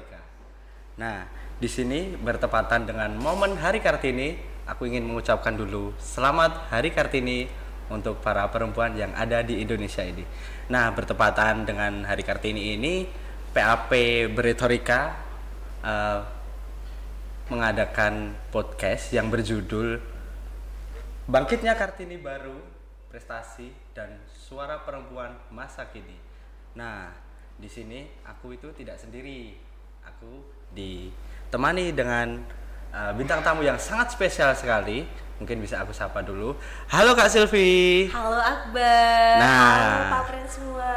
Retorika. Nah, di sini bertepatan dengan momen Hari Kartini, aku ingin mengucapkan dulu selamat Hari Kartini untuk para perempuan yang ada di Indonesia ini. Nah, bertepatan dengan Hari Kartini ini, PAP Beretorika mengadakan podcast yang berjudul Bangkitnya Kartini Baru, Prestasi dan Suara Perempuan Masa Kini. Nah, di sini aku itu tidak sendiri. Aku ditemani dengan bintang tamu yang sangat spesial sekali. Mungkin bisa aku sapa dulu. Halo Kak Silvi. Halo Akbar. Nah, halo Pak Friends semua.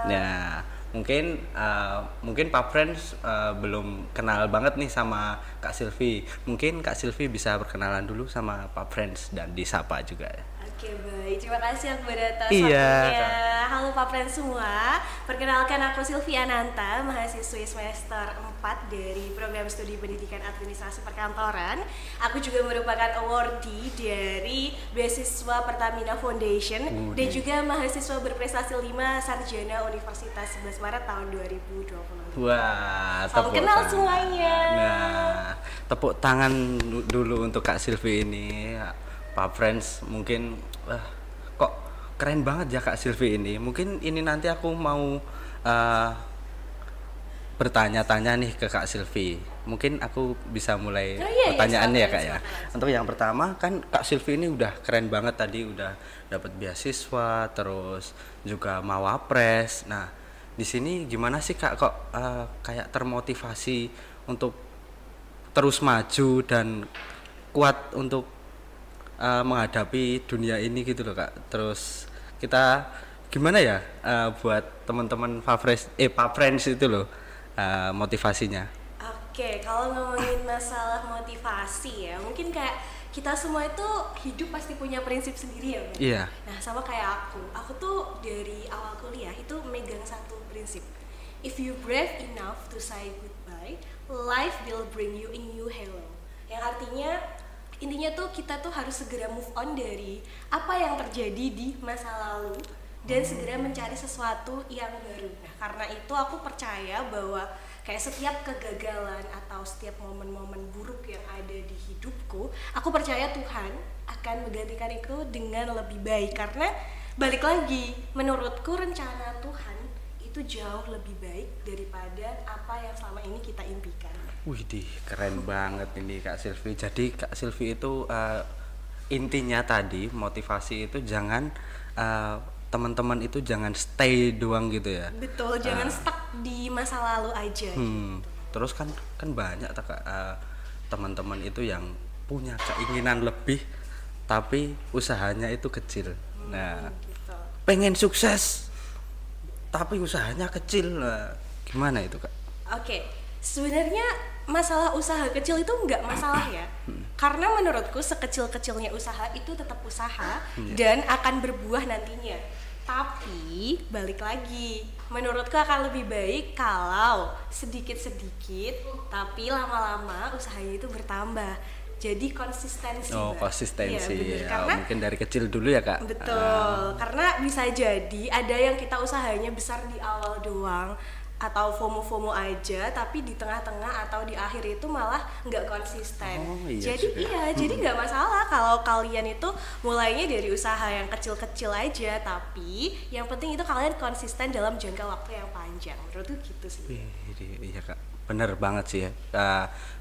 Nah, mungkin Pak Friends belum kenal banget nih sama Kak Silvi. Mungkin Kak Silvi bisa berkenalan dulu sama Pak Friends dan disapa juga. Oke, baik. Terima kasih Akbar atas Iya, waktunya. Kak. Halo Pak Friends semua. Perkenalkan aku Silvi Ananta, mahasiswi semester 4 dari Program Studi Pendidikan Administrasi Perkantoran. Aku juga merupakan awardee dari beasiswa Pertamina Foundation dan juga mahasiswa berprestasi 5 sarjana Universitas 11 Maret tahun 2020. Wah, Salam tepuk kenal tangan. semuanya. Nah, tepuk tangan dulu untuk Kak Silvi ini. Pak Friends mungkin kok keren banget ya Kak Silvi ini. Mungkin ini nanti aku mau bertanya-tanya nih ke Kak Silvi. Mungkin aku bisa mulai pertanyaannya ya Kak ya. Untuk yang pertama kan Kak Silvi ini udah keren banget tadi, udah dapat beasiswa, terus juga mawapres. Nah, di sini gimana sih Kak kok kayak termotivasi untuk terus maju dan kuat untuk menghadapi dunia ini gitu loh Kak. Terus kita gimana ya buat teman-teman Pak Friends itu loh motivasinya. Oke, kalau ngomongin masalah motivasi ya, mungkin kayak kita semua itu hidup pasti punya prinsip sendiri ya, Bang? Iya. Nah, sama kayak aku tuh dari awal kuliah itu megang satu prinsip. If you brave enough to say goodbye, life will bring you a new hello. Yang artinya intinya tuh kita tuh harus segera move on dari apa yang terjadi di masa lalu dan segera mencari sesuatu yang baru. Nah, karena itu aku percaya bahwa kayak setiap kegagalan atau setiap momen-momen buruk yang ada di hidupku, aku percaya Tuhan akan menggantikan itu dengan lebih baik. Karena balik lagi, menurutku rencana Tuhan itu jauh lebih baik daripada apa yang selama ini kita impikan. Wih, keren banget ini Kak Silvi. Jadi Kak Silvi itu intinya tadi motivasi itu jangan teman-teman itu jangan stay doang gitu ya. Betul, jangan stuck di masa lalu aja. Gitu. Terus kan banyak teman-teman itu yang punya keinginan lebih tapi usahanya itu kecil. Nah, gitu. pengen sukses tapi usahanya kecil. Nah, gimana itu Kak? Oke, sebenarnya masalah usaha kecil itu nggak masalah ya, karena menurutku sekecil-kecilnya usaha itu tetap usaha dan akan berbuah nantinya. Tapi balik lagi, menurutku akan lebih baik kalau sedikit-sedikit tapi lama-lama usahanya itu bertambah. Jadi konsistensi. Oh, Mbak. konsistensi. Iya, bener. Ya, Karena mungkin dari kecil dulu ya Kak. betul, karena bisa jadi ada yang kita usahanya besar di awal doang atau FOMO aja, tapi di tengah-tengah atau di akhir itu malah nggak konsisten. Oh, iya Jadi juga. jadi nggak masalah kalau kalian itu mulainya dari usaha yang kecil-kecil aja, tapi yang penting itu kalian konsisten dalam jangka waktu yang panjang. Menurutku gitu sih. Iya Kak, bener banget sih ya.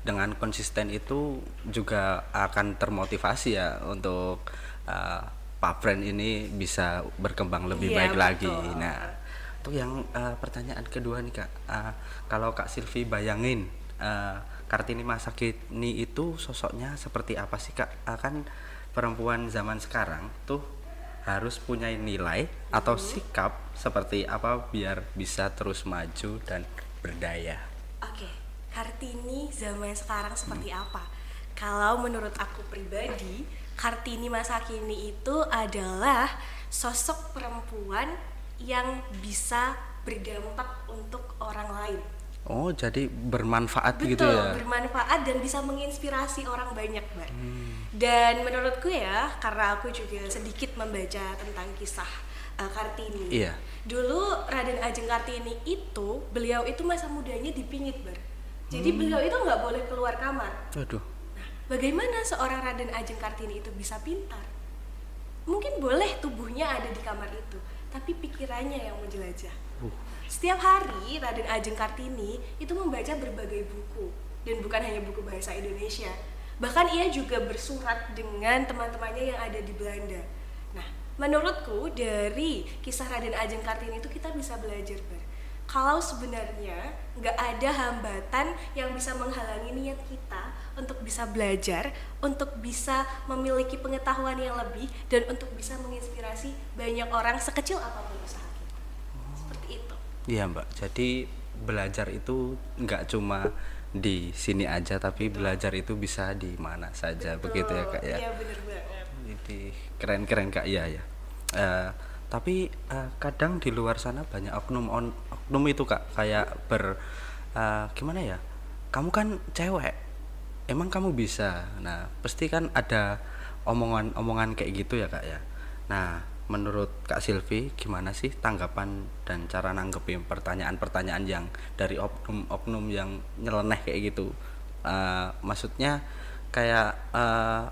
Dengan konsisten itu juga akan termotivasi ya untuk Pak Friend ini bisa berkembang lebih Iya, baik betul. lagi. Nah, untuk yang pertanyaan kedua nih Kak, kalau Kak Silvi bayangin Kartini masa kini itu sosoknya seperti apa sih Kak? Kan perempuan zaman sekarang tuh harus punya nilai atau sikap seperti apa biar bisa terus maju dan berdaya. Oke, Kartini zaman sekarang seperti apa? Kalau menurut aku pribadi, Kartini masa kini itu adalah sosok perempuan yang bisa berdampak untuk orang lain. Oh, jadi bermanfaat Betul, gitu ya? bermanfaat dan bisa menginspirasi orang banyak, Mbak. Dan menurutku ya, karena aku juga sedikit membaca tentang kisah Kartini. Iya. Dulu Raden Ajeng Kartini itu, beliau itu masa mudanya dipingit, Bar. Jadi beliau itu nggak boleh keluar kamar. Waduh. Nah, bagaimana seorang Raden Ajeng Kartini itu bisa pintar? Mungkin boleh tubuhnya ada di kamar itu, tapi pikirannya yang menjelajah. Setiap hari Raden Ajeng Kartini itu membaca berbagai buku, dan bukan hanya buku bahasa Indonesia. Bahkan ia juga bersurat dengan teman-temannya yang ada di Belanda. Nah, menurutku dari kisah Raden Ajeng Kartini itu kita bisa belajar, kalau sebenarnya nggak ada hambatan yang bisa menghalangi niat kita untuk bisa belajar, untuk bisa memiliki pengetahuan yang lebih, dan untuk bisa menginspirasi banyak orang sekecil apapun usaha kita. Seperti itu. Iya Mbak, jadi belajar itu nggak cuma di sini aja, tapi belajar itu bisa di mana saja. Betul. Begitu ya Kak ya? Iya benar banget. Jadi keren-keren Kak, iya ya. Tapi kadang di luar sana banyak oknum itu Kak, kayak gimana ya, kamu kan cewek, emang kamu bisa. Nah pasti kan ada omongan kayak gitu ya Kak ya. Nah menurut Kak Silvi gimana sih tanggapan dan cara nanggepin pertanyaan-pertanyaan yang dari oknum yang nyeleneh kayak gitu? Maksudnya kayak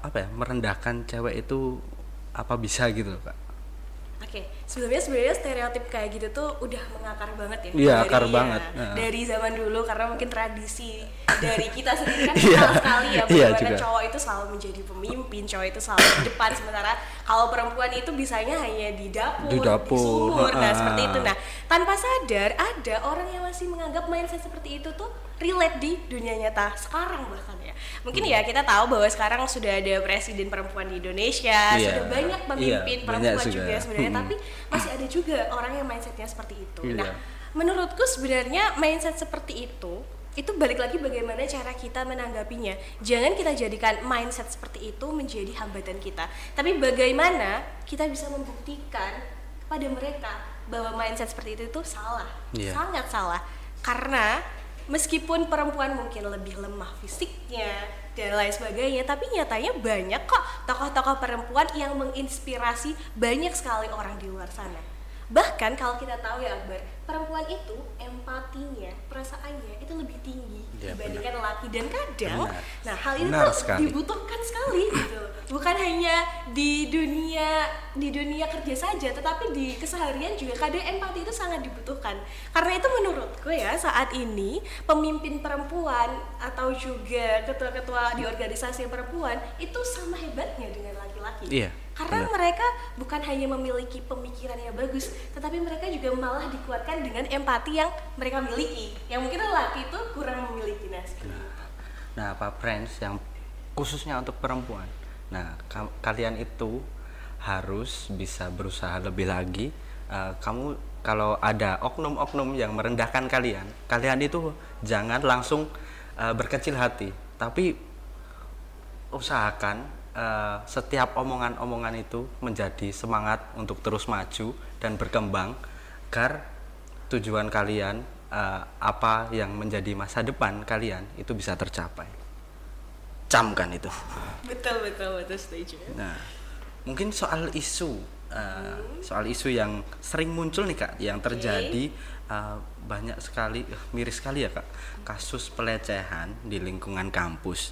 apa ya, merendahkan cewek itu apa bisa gitu loh Kak? Oke, sebenarnya stereotip kayak gitu tuh udah mengakar banget ya. Iya, akar banget. Dari zaman dulu, karena mungkin tradisi dari kita sendiri kan kental sekali ya bagaimana cowok itu selalu menjadi pemimpin, cowok itu selalu di depan, sementara kalau perempuan itu bisanya hanya di dapur. Di sumur, nah seperti itu. Nah, tanpa sadar ada orang yang masih menganggap mindset seperti itu tuh relate di dunia nyata sekarang bahkan ya. Mungkin ya kita tahu bahwa sekarang sudah ada presiden perempuan di Indonesia, sudah banyak pemimpin perempuan juga sebenarnya, tapi masih ada juga orang yang mindsetnya seperti itu. Nah, menurutku sebenarnya mindset seperti itu balik lagi bagaimana cara kita menanggapinya. Jangan kita jadikan mindset seperti itu menjadi hambatan kita, tapi bagaimana kita bisa membuktikan kepada mereka bahwa mindset seperti itu salah, sangat salah. Karena meskipun perempuan mungkin lebih lemah fisiknya dan lain sebagainya, tapi nyatanya banyak kok tokoh-tokoh perempuan yang menginspirasi banyak sekali orang di luar sana. Bahkan kalau kita tahu ya Akbar, perempuan itu empatinya, perasaannya itu lebih tinggi dibandingkan lelaki, dan kadang nah hal itu dibutuhkan sekali gitu. Bukan hanya di dunia kerja saja, tetapi di keseharian juga kadang empati itu sangat dibutuhkan. Karena itu menurutku ya, saat ini pemimpin perempuan atau juga ketua-ketua di organisasi perempuan itu sama hebatnya dengan laki-laki. Karena mereka bukan hanya memiliki pemikiran yang bagus, tetapi mereka juga malah dikuatkan dengan empati yang mereka miliki, yang mungkin lelaki itu kurang memiliki. Nah Pak Friends, yang khususnya untuk perempuan, nah kalian itu harus bisa berusaha lebih lagi. Kamu kalau ada oknum-oknum yang merendahkan kalian itu jangan langsung berkecil hati, tapi usahakan setiap omongan-omongan itu menjadi semangat untuk terus maju dan berkembang, agar tujuan kalian, apa yang menjadi masa depan kalian itu bisa tercapai. Camkan itu. Betul setuju. Nah, mungkin soal isu yang sering muncul nih Kak, yang terjadi banyak sekali, miris sekali ya Kak, kasus pelecehan di lingkungan kampus.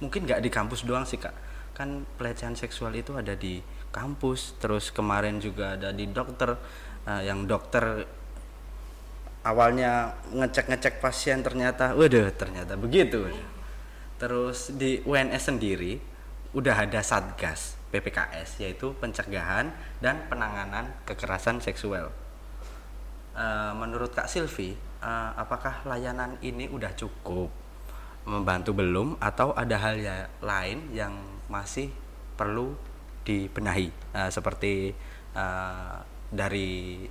Mungkin nggak di kampus doang sih Kak, kan pelecehan seksual itu ada di kampus, terus kemarin juga ada di dokter, yang dokter awalnya ngecek pasien ternyata begitu. Terus di UNS sendiri udah ada Satgas PPKS, yaitu pencegahan dan penanganan kekerasan seksual. Menurut Kak Silvi, apakah layanan ini udah cukup membantu belum, atau ada hal lain yang masih perlu dibenahi, seperti dari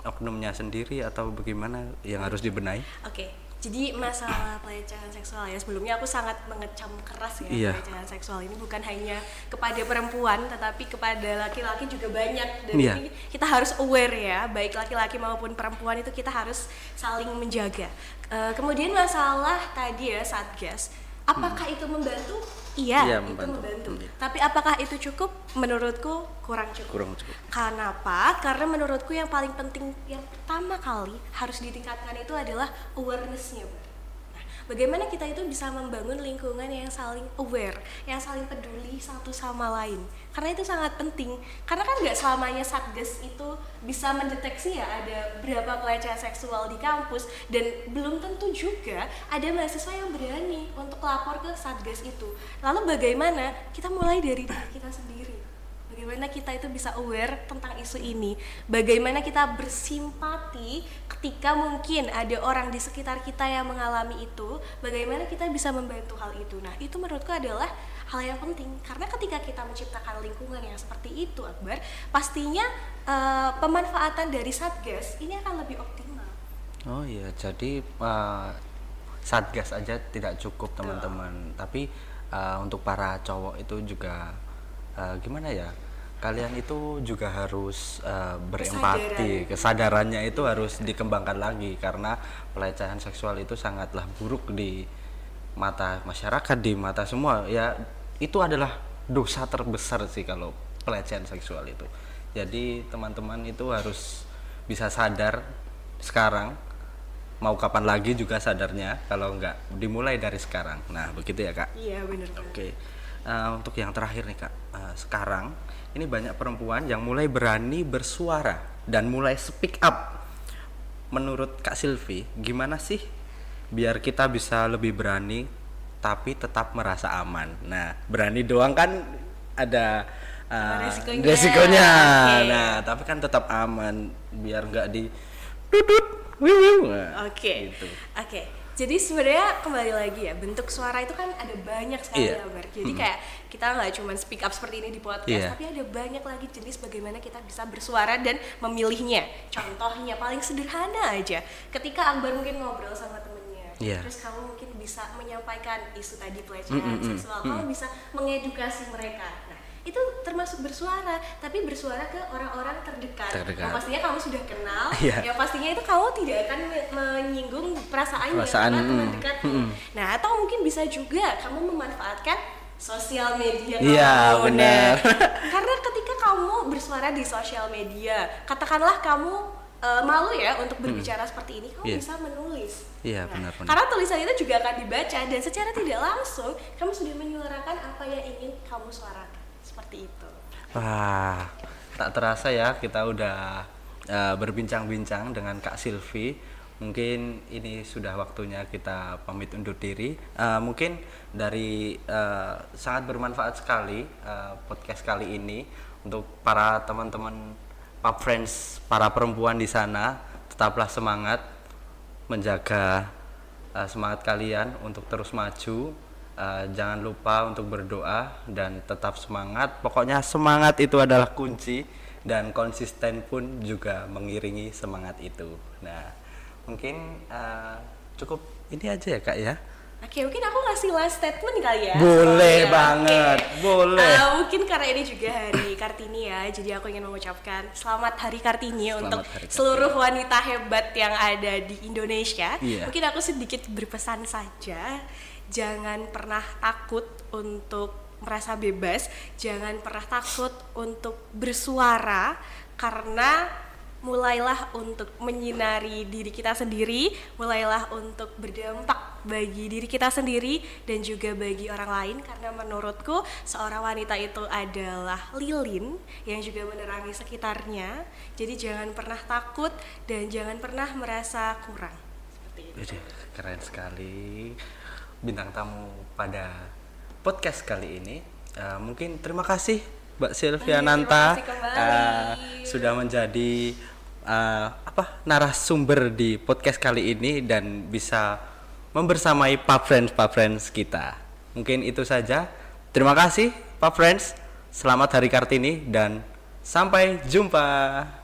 oknumnya sendiri, atau bagaimana yang harus dibenahi? Oke, jadi masalah pelecehan seksual ya, sebelumnya aku sangat mengecam keras ya. Pelecehan seksual ini bukan hanya kepada perempuan, tetapi kepada laki-laki juga banyak. Dan ini kita harus aware ya, baik laki-laki maupun perempuan, itu kita harus saling menjaga. Kemudian masalah tadi ya Satgas, Apakah itu membantu? Iya, itu membantu. membantu. Tapi apakah itu cukup? Menurutku kurang cukup. Kurang cukup. Kenapa? Karena menurutku yang paling penting, yang pertama kali harus ditingkatkan itu adalah awareness-nya, Bar. Nah, bagaimana kita itu bisa membangun lingkungan yang saling aware, yang saling peduli satu sama lain. Karena itu sangat penting. Karena kan nggak selamanya Satgas itu bisa mendeteksi ya ada berapa pelecehan seksual di kampus, dan belum tentu juga ada mahasiswa yang berani untuk lapor ke Satgas itu. Lalu bagaimana? Kita mulai dari diri kita sendiri. Bagaimana kita itu bisa aware tentang isu ini, bagaimana kita bersimpati ketika mungkin ada orang di sekitar kita yang mengalami itu, bagaimana kita bisa membantu hal itu. Nah, itu menurutku adalah hal yang penting, karena ketika kita menciptakan lingkungan yang seperti itu, Akbar, pastinya pemanfaatan dari Satgas ini akan lebih optimal. Oh iya, jadi Satgas aja tidak cukup teman-teman, tapi untuk para cowok itu juga gimana ya, kalian itu juga harus berempati, kesadarannya itu harus dikembangkan lagi, karena pelecehan seksual itu sangatlah buruk di mata masyarakat, di mata semua ya. Itu adalah dosa terbesar sih kalau pelecehan seksual itu. Jadi teman-teman itu harus bisa sadar sekarang, mau kapan lagi juga sadarnya, kalau enggak dimulai dari sekarang. Nah begitu ya Kak? Iya benar. Oke. Untuk yang terakhir nih Kak, sekarang ini banyak perempuan yang mulai berani bersuara dan mulai speak up. Menurut Kak Silvi, gimana sih biar kita bisa lebih berani tapi tetap merasa aman? Nah, berani doang kan ada resikonya. Okay. Nah, tapi kan tetap aman biar nggak di tutut. Oke. Jadi sebenarnya kembali lagi ya, bentuk suara itu kan ada banyak sekali ya, Bar. Jadi kayak kita nggak cuma speak up seperti ini di podcast, tapi ada banyak lagi jenis bagaimana kita bisa bersuara dan memilihnya. Contohnya paling sederhana aja, ketika Akbar mungkin ngobrol sama temennya, terus kamu mungkin bisa menyampaikan isu tadi pelecehan seksual, kamu bisa mengedukasi mereka. Nah, itu termasuk bersuara, tapi bersuara ke orang-orang terdekat. Yang pastinya kamu sudah kenal, yang pastinya itu kamu tidak akan menyinggung perasaannya karena teman dekatmu. Nah, atau mungkin bisa juga kamu memanfaatkan sosial media kamu. Iya, benar. Karena ketika kamu bersuara di sosial media, katakanlah kamu malu ya untuk berbicara seperti ini, kamu bisa menulis. Iya, benar. Karena tulisan itu juga akan dibaca, dan secara tidak langsung kamu sudah menyuarakan apa yang ingin kamu suarakan. Seperti itu. Wah, tak terasa ya kita udah berbincang-bincang dengan Kak Silvi. Mungkin ini sudah waktunya kita pamit undur diri. Mungkin dari sangat bermanfaat sekali podcast kali ini untuk para teman-teman Pub Friends, para perempuan di sana. Tetaplah semangat, menjaga semangat kalian untuk terus maju. Jangan lupa untuk berdoa dan tetap semangat. Pokoknya semangat itu adalah kunci, dan konsisten pun juga mengiringi semangat itu. Nah, mungkin cukup ini aja ya Kak ya. Oke, mungkin aku ngasih last statement kali ya. Boleh banget, boleh. Mungkin karena ini juga Hari Kartini ya, jadi aku ingin mengucapkan Selamat Hari Kartini untuk seluruh wanita hebat yang ada di Indonesia. Mungkin aku sedikit berpesan saja, jangan pernah takut untuk merasa bebas, jangan pernah takut untuk bersuara, karena mulailah untuk menyinari diri kita sendiri, mulailah untuk berdampak bagi diri kita sendiri dan juga bagi orang lain. Karena menurutku seorang wanita itu adalah lilin yang juga menerangi sekitarnya. Jadi jangan pernah takut dan jangan pernah merasa kurang. Seperti itu. Keren sekali bintang tamu pada podcast kali ini. Mungkin terima kasih Mbak Silviananta sudah menjadi narasumber di podcast kali ini dan bisa membersamai Pub Friends kita. Mungkin itu saja. Terima kasih Pub Friends. Selamat Hari Kartini dan sampai jumpa.